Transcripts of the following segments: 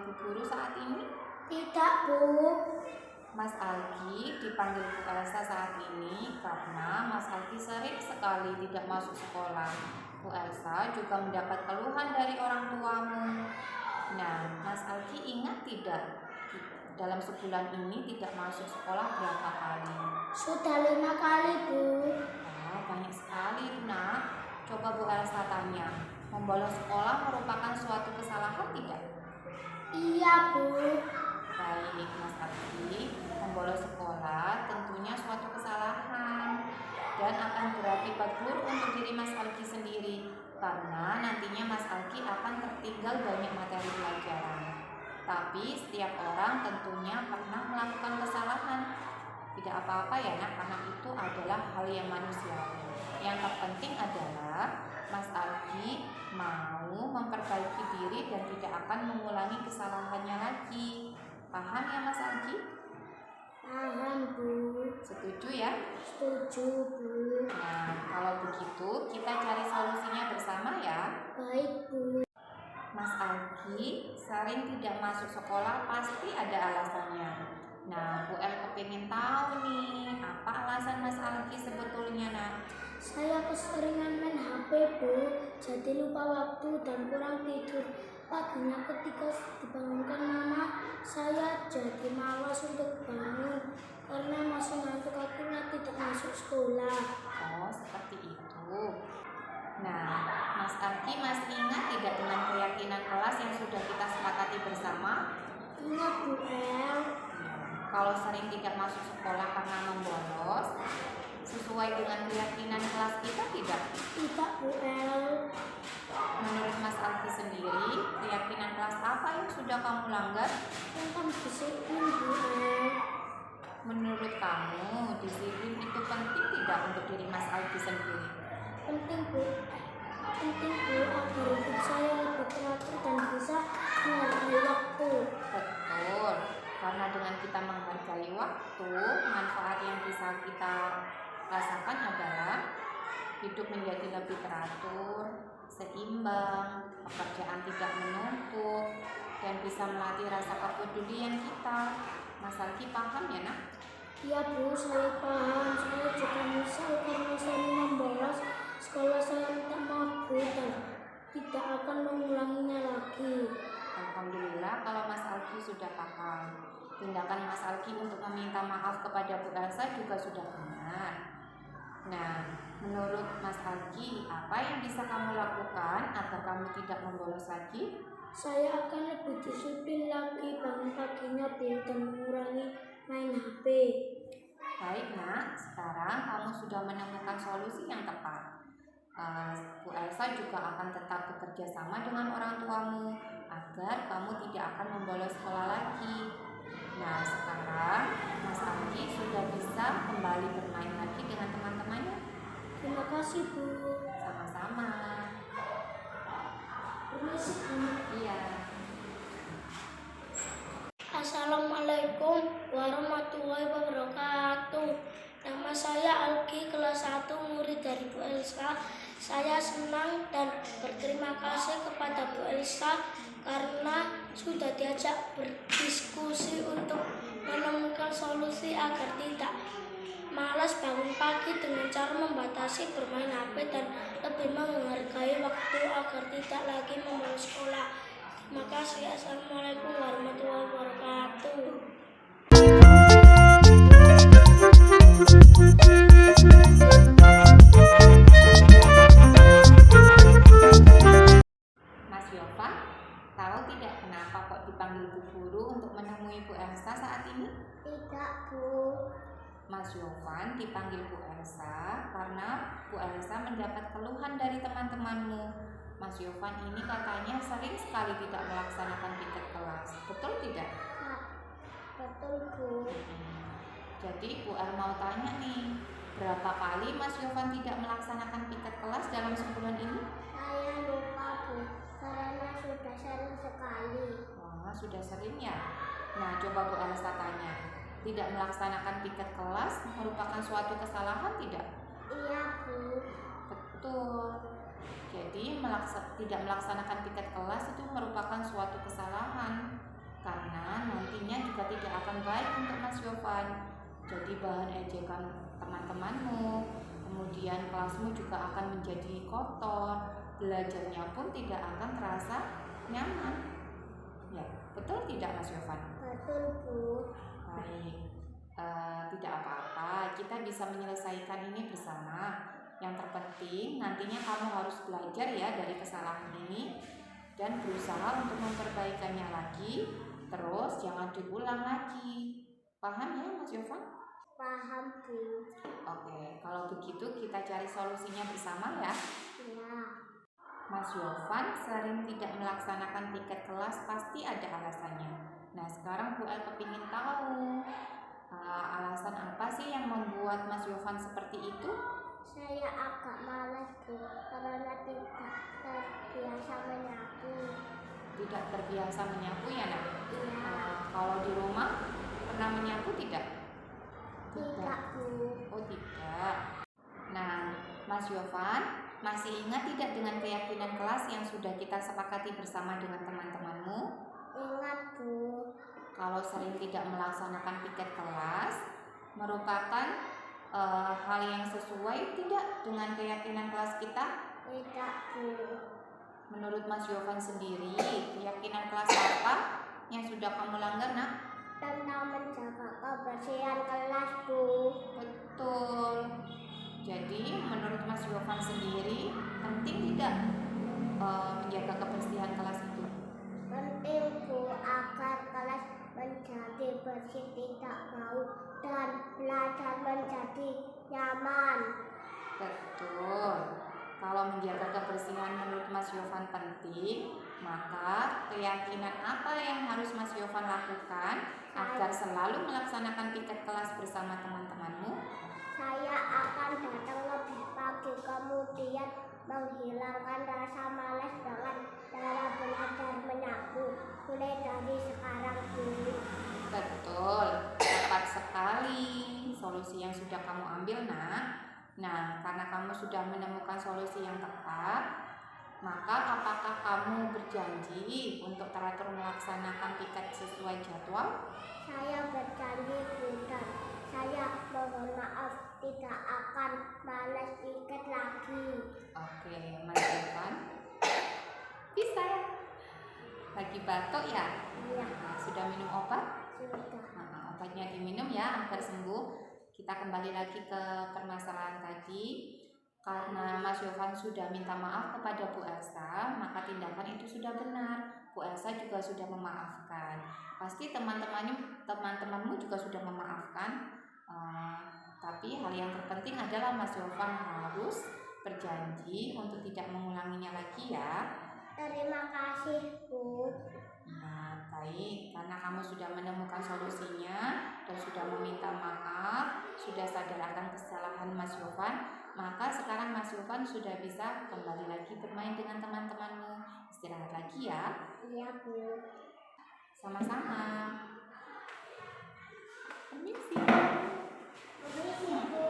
Bu Guru saat ini? Tidak, Bu. Mas Alki dipanggil Bu Elsa saat ini karena Mas Alki sering sekali tidak masuk sekolah. Bu Elsa juga mendapat keluhan dari orang tuamu. Nah, Mas Alki ingat tidak? Dalam sebulan ini tidak masuk sekolah berapa kali? Sudah 5 kali, Bu. Banyak sekali itu, Nak. Coba Bu Elsa tanya, membolos sekolah merupakan suatu kesalahan tidak? Iya, Bu. Baik, Mas Alki, membolos sekolah tentunya suatu kesalahan dan akan berakibat buruk untuk diri Mas Alki sendiri karena nantinya Mas Alki akan tertinggal banyak materi pelajaran. Tapi setiap orang tentunya pernah melakukan kesalahan. Tidak apa-apa ya, Nak, karena itu adalah hal yang manusiawi. Yang terpenting adalah Mas Alki mau memperbaiki diri dan tidak akan mengulangi kesalahannya lagi. Paham ya, Mas Alki? Paham, Bu. Setuju ya? Setuju, Bu. Nah, kalau begitu kita cari solusinya bersama ya. Baik, Bu. Mas Alki sering tidak masuk sekolah pasti ada alasannya. Nah, Bu El kepingin tahu nih, apa alasan Mas Alki sebetulnya, Nak? Saya keseringan main HP, Bu. Jadi lupa waktu dan kurang tidur. Paginya ketika dibangunkan Mama, saya jadi malas untuk bangun karena masih ngantuk akhirnya tidak masuk sekolah. Oh, seperti itu. Nah, Mas Alki masih ingat tidak dengan keyakinan kelas yang sudah kita sepakati bersama? Ingat, Bu El. Kalau sering tidak masuk sekolah karena membolos, sesuai dengan keyakinan kelas kita tidak? Tidak, Bu El. Menurut Mas Alki sendiri, keyakinan kelas apa yang sudah kamu langgar? Tentang disiplin, Bu El. Menurut kamu, disiplin itu penting tidak untuk diri Mas Alki sendiri? Penting, Bu. Penting, Bu, agar hidup saya lebih teratur dan bisa menghargai waktu. Betul, karena dengan kita menghargai waktu, manfaat yang bisa kita rasakan adalah hidup menjadi lebih teratur, seimbang, pekerjaan tidak menumpuk, dan bisa melatih rasa kepedulian kita. Mas Alki paham ya, Nak? Iya, Bu, saya paham. Saya juga menyesal karena saya membolos sekolah. Saya minta maaf, Bu, dan tidak akan mengulanginya lagi. Alhamdulillah kalau Mas Alki sudah paham. Tindakan Mas Alki untuk meminta maaf kepada Bu Elsa juga sudah benar. Nah, menurut Mas Alki, apa yang bisa kamu lakukan agar kamu tidak membolos lagi? Saya akan lebih disiplin lagi, bangun paginya dan mengurangi main HP. Baik, Nak, sekarang kamu sudah menemukan solusi yang tepat. Bu Elsa juga akan tetap bekerja sama dengan orang tuamu agar kamu tidak akan membolos sekolah lagi. Nah, sekarang Mas Alki sudah bisa kembali bermain lagi dengan teman-temannya. Terima kasih, Bu. Sama-sama. Permisi, Bu. Iya. Assalamualaikum warahmatullahi wabarakatuh. Nama saya Alki, kelas 1, murid dari Bu Elsa. Saya senang dan berterima kasih kepada Bu Elsa karena sudah diajak berdiskusi untuk menemukan solusi agar tidak malas bangun pagi dengan cara membatasi bermain HP dan lebih menghargai waktu agar tidak lagi membolos sekolah. Terima kasih. Assalamualaikum warahmatullahi wabarakatuh. Mas Yofa, tahu tidak kenapa kok dipanggil Bu Guru untuk menemui Bu Elsa saat ini? Tidak, Bu. Mas Yovan dipanggil Bu Elsa karena Bu Elsa mendapat keluhan dari teman-temanmu. Mas Yovan ini katanya sering sekali tidak melaksanakan piket kelas. Betul tidak? Betul, Bu. Jadi Bu El mau tanya nih, berapa kali Mas Yovan tidak melaksanakan piket kelas dalam sebulan ini? Saya lupa, Bu, karena sudah sering sekali. Wah, sudah sering ya? Nah, coba Bu Elsa tanya, tidak melaksanakan piket kelas merupakan suatu kesalahan tidak? Iya, Bu. Betul. Jadi tidak melaksanakan piket kelas itu merupakan suatu kesalahan. karena nantinya juga tidak akan baik untuk Mas Yofan. Jadi bahan ejekan teman-temanmu, kemudian kelasmu juga akan menjadi kotor, belajarnya pun tidak akan terasa nyaman. Ya, betul tidak Mas Yofan? Betul, Bu. Baik, tidak apa-apa, kita bisa menyelesaikan ini bersama. Yang terpenting nantinya kamu harus belajar ya dari kesalahan ini dan berusaha untuk memperbaikannya lagi. Terus jangan diulang lagi. Paham ya Mas Yofan? Paham, Bu. Oke, kalau begitu kita cari solusinya bersama ya. Ya. Mas Yofan sering tidak melaksanakan tiket kelas pasti ada alasannya. Nah sekarang Bu El kepingin tahu alasan apa sih yang membuat Mas Yofan seperti itu? Saya agak malas, Bu, karena tidak terbiasa menyapu. Tidak terbiasa menyapu ya nak? Iya. Kalau di rumah pernah menyapu tidak? Tidak, Bu. Oh tidak. Nah Mas Yofan masih ingat tidak dengan keyakinan kelas yang sudah kita sepakati bersama dengan teman-temanmu? Ingat, Bu. Kalau sering tidak melaksanakan piket kelas merupakan hal yang sesuai tidak dengan keyakinan kelas kita? Tidak, Bu. Menurut Mas Yofan sendiri, keyakinan kelas apa yang sudah kamu langgar nak? Tentang menjaga kebersihan kelas, Bu. Betul. Jadi menurut Mas Yofan sendiri penting tidak menjaga kebersihan kelas itu? Penting, Bu, agar kelas menjadi bersih, tidak bau, dan belajar menjadi nyaman. Betul. Kalau menjaga kebersihan menurut Mas Yofan penting, maka keyakinan apa yang harus Mas Yofan lakukan agar selalu melaksanakan piket kelas bersama teman-temanmu? Saya akan datang lebih pagi, kemudian menghilangkan rasa malas dengan cara belajar menyapu. Mulai dari sekarang, Bu. Betul, tepat sekali solusi yang sudah kamu ambil nak. Nah, karena kamu sudah menemukan solusi yang tepat, maka apakah kamu berjanji untuk teratur melaksanakan piket sesuai jadwal? Saya berjanji, Bu, dan saya mohon maaf tidak akan malas piket lagi. Oke, Mas Yofan. Bisa ya? Lagi batuk ya? Iya, Nah, sudah minum obat? sudah. Nah, obatnya diminum ya agar sembuh. Kita kembali lagi ke permasalahan tadi. Karena Mas Yofan sudah minta maaf kepada Bu Elsa, maka tindakan itu sudah benar. Bu Elsa juga sudah memaafkan. Pasti teman-temanmu juga sudah memaafkan. Tapi hal yang terpenting adalah Mas Yofan harus berjanji untuk tidak mengulanginya lagi ya. Terima kasih, Bu. Nah, baik, karena kamu sudah menemukan solusinya dan sudah meminta maaf, sudah sadar akan kesalahan Mas Yofan, maka sekarang Mas Yofan sudah bisa kembali lagi bermain dengan teman-temanmu. Istirahat lagi ya. Iya, Bu. Sama-sama. Permisi. Permisi, Bu.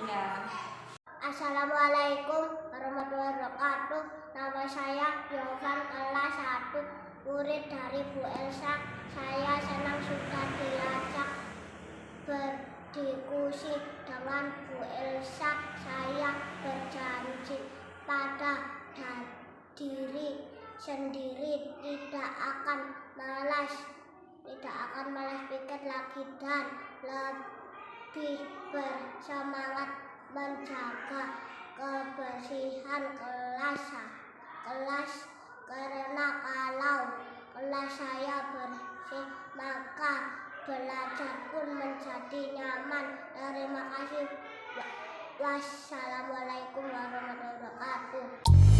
Iya. Assalamualaikum warahmatullahi wabarakatuh. Nama saya Yofan, kelas 1, murid dari Bu Elsa. Saya senang sudah diajak berdiskusi dengan Bu Elsa. Saya berjanji pada diri sendiri tidak akan malas piket lagi dan lebih bersemangat menjaga kebersihan kelas karena kalau kelas saya bersih maka belajar pun menjadi nyaman. Terima kasih. Wassalamualaikum warahmatullahi wabarakatuh.